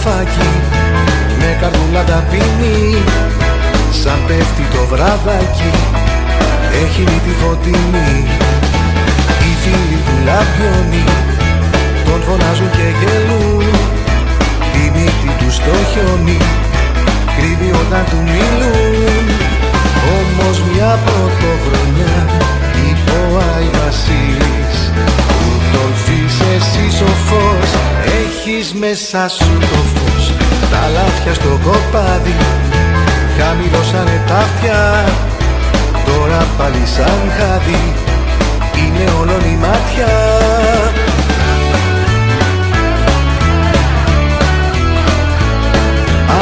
ελαφάκι, με καρδούλα ταπεινή, σαν πέφτει το βράδακι, έχει μύτη φωτεινή. Οι φίλοι του λαμπιώνει, τον φωνάζουν και γελούν, τη μύτη του στο χιόνι κρύβει όταν του μιλούν. Όμως μια πρωτοχρονιά είπε ο Άι Βασίλης, Ρούντολφης εσύ σοφός, έχεις μέσα σου το φως. Τα λάφια στο κοπάδι χαμηλώσανε τα αυτιά, τώρα πάλι σαν χάδι είναι όλον η μάτια.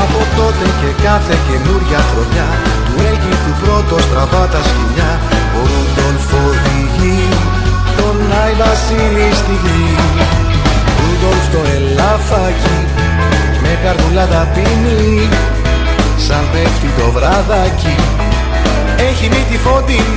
Από τότε και κάθε καινούρια χρονιά του έλκυθου πρώτο στραβά τα σκοινιά, ο Ρούντολφ οδηγεί τον Άι Βασίλη στη γη. Ρούντολφ το ελαφάκι, με καρδούλα ταπεινή, σαν πέφτει το βράδακι, έχει μύτη φωτεινή.